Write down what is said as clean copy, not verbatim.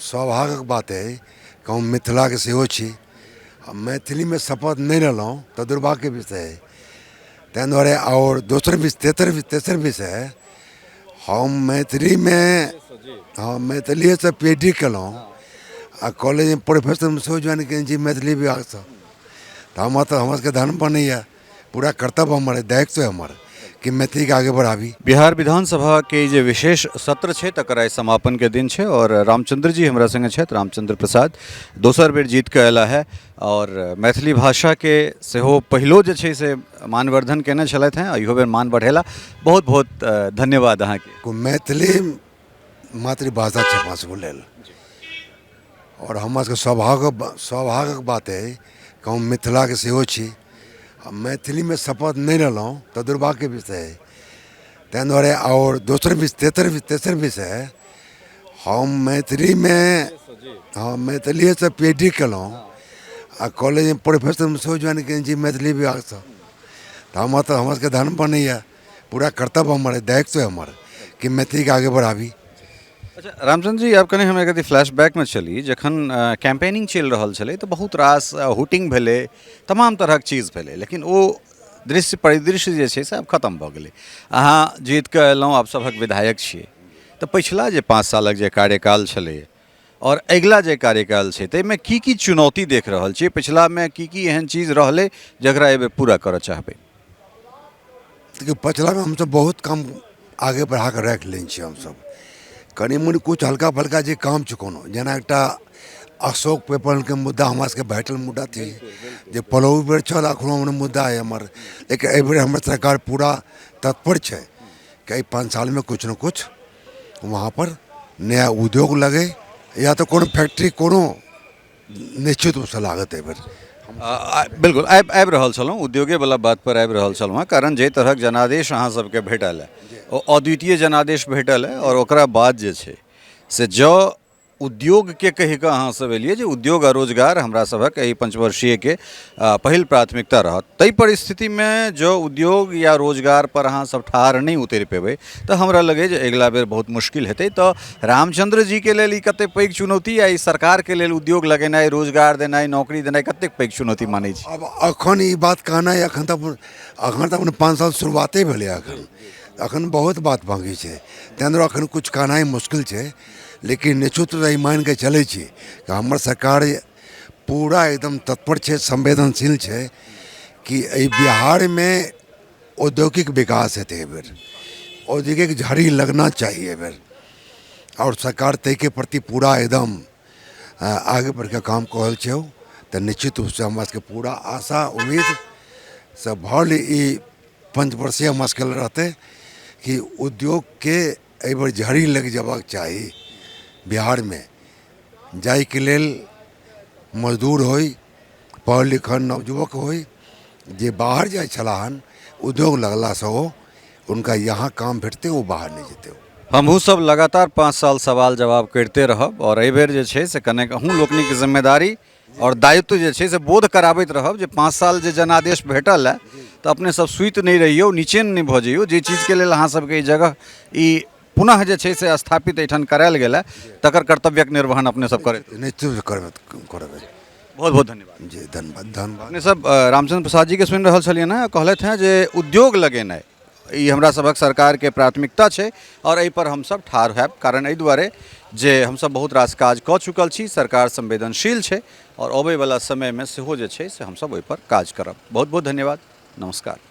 सौभाग्यक बात है कि हम मिथिला के सेहो छी। मैथिली में शपथ नहीं लेलहुँ तऽ दुर्भाग्य विषय है। ताहि दुआरे और तेसर विषय हम मैथिली में मैथिली से PhD केलहुँ आ कॉलेज में प्रोफेसर में सेहो ज्वाइन केने छी मैथिली विभाग से। तऽ हमर सबके धर्म बनैया, पूरा कर्तव्य हमर है, दायित्व है हमर कि मैथिली के आगे बढ़ाबी। बिहार विधानसभा के जे विशेष सत्र छै तकर आइ समापन के दिन छै और रामचंद्र जी हमरा संगे छथि, रामचंद्र प्रसाद दोसर बेर जीत के अयला है और मैथिली भाषा के सेहो पहिलो जे छै से मानवर्धन केने छलथि हैं, इहो बेर मान बढ़ेला। बहुत बहुत धन्यवाद अहाँके। मैथिली मातृभाषा छै अपना सबके लेल और हमर सबके सौभाग्यक बात है कि हम मिथिला के सेहो छी। मैथिली में शपथ नहीं लेलहुँ तऽ दुर्भाग्य विषय है। ताहि दुआरे और तेसर विषय हम मैथिली में मैथिली से PhD केलहुँ आ कॉलेज में प्रोफेसर में सेहो ज्वाइन केने छी मैथिली विभाग से। तऽ हमर सबके धर्म बनैया, पूरा कर्तव्य हमर है, दायित्व है हमर कि मैथिली के आगे बढ़ाबी। अच्छा रामचंद्र जी, आप कने हमरा कथी फ्लैशबैक में चली, जखन कैंपेनिंग चलि रहल छलै तऽ बहुत रास हुटिंग भेलै, तमाम तरहक चीज भेलै, लेकिन ओ दृश्य परिदृश्य जे छै से आब खत्म भऽ गेलै। अहाँ जीत कऽ अयलहुँ, आप सभक विधायक छियै, तऽ पछिला जे 5 सालक जे कार्यकाल छलै और अगिला जे कार्यकाल छै ताहिमे की चुनौती देख रहल छियै, पिछलामे की एहन चीज रहलै जकरा एहि बेर पूरा करऽ चाहबै? देखिए, पछिला में हमसब बहुत काम आगे बढ़ा कर रख लेने छी। हमसब कनी मनी कुछ हल्का फल्का जे काम छै कोनो, जेना एकटा अशोक पेपर के मुद्दा हमरा सबके वाइटल मुद्दा थी जे पहलू बेर छल, अखनो हमर मुद्दा है हमर। लेकिन एहि बेर हमर सरकार पूरा तत्पर छै कि 5 साल में कुछ न कुछ वहाँ पर नया उद्योग लगे या तो कोनो फैक्ट्री कोनो निश्चित रूप से लागत एहि बेर। बिल्कुल आबि रहल छलहुँ, उद्योगे वाला बात पर आबि रहल छलहुँ, कारण जे तरहक जनादेश अहाँ सबके भेटल है ओ अद्वितीय जनादेश भेटल है और ओकरा बाद जे छै से जो उद्योग के कहि कऽ अहाँ सब एलियै जे उद्योग आ रोजगार हमरा सभक एहि पंचवर्षीय के पहिल प्राथमिकता रहत। ताहि परिस्थितिमे जो उद्योग या रोजगार पर अहाँ सब ठाढ़ नहीं उतरि पेबै तऽ हमरा लगे जे अगिला बेर बहुत मुश्किल हेतै। तऽ रामचंद्र जी के लेल ई कतेक पैघ चुनौती, आ ई सरकार के लेल उद्योग लगेनाइ, रोजगार देनाइ, नौकरी देनाइ कतेक पैघ चुनौती मानै छी? अब अखन ई बात कहनाइ अखन तऽ 5 साल शुरुआते भेलै। अखन बहुत बात बाकी छै, ताहि दुआरे अखन कुछ कहनाइ मुश्किल छै। लेकिन निश्चित ई मान के चलै छी कि हमर सरकार पूरा एकदम तत्पर छै, संवेदनशील छै कि एहि बिहार में औद्योगिक विकास हेतै। एहि बेर औद्योगिक झड़ी लगना चाहिए एहि बेर, और सरकार ताहि के प्रति पूरा एकदम आगे बढ़ के काम कऽ रहल छै। तऽ निश्चित रूप से हमरा सबके पूरा आशा उम्मीद से भरल ई पंचवर्षीय हमरा सबके रहतै कि उद्योग के एहि बेर झड़ी लग जयबाक चाही बिहार में, जाहि के लेल मजदूर होई, पढ़ल लिखल नवयुवक होई, जे बाहर जाइ छलाहन उद्योग लगला से उनका यहाँ काम भेटते, वो बाहर नहीं जेते। हमहूँ सब लगातार 5 साल सवाल जवाब करते रहब और एहि बेर जे छै से कनेक अहूँ लोकनिक जिम्मेदारी और दायित्व जे छै से बोध कराबैत रहब जे 5 साल जे जनादेश भेटल है तऽ अपने सब सुति नहीं रहियो, नीचे नहीं भऽ जइयो। जे चीज के लेल अहाँ सबके ई जगह ई पुनः जे छै से स्थापित एहिठाम करायल गेल है तकर कर्तव्यक निर्वहन अपने सब करैत निश्चित करबै। बहुत बहुत धन्यवाद जी, धन्यवाद। अपने सब रामचंद्र प्रसाद जी के सुनि रहल छलियै ने, कहलथि हैं जे उद्योग लगेनाइ ई हमरा सभक सरकार के प्राथमिकता छै और एहि पर हम सब ठाढ़ हैब, कारण एहि दुआरे जे हम सब बहुत रास काज कऽ चुकल छी, सरकार संवेदनशील छै और अबै वाला समय में सेहो जे छै से हम सब ओहि पर काज करब। बहुत बहुत धन्यवाद, नमस्कार।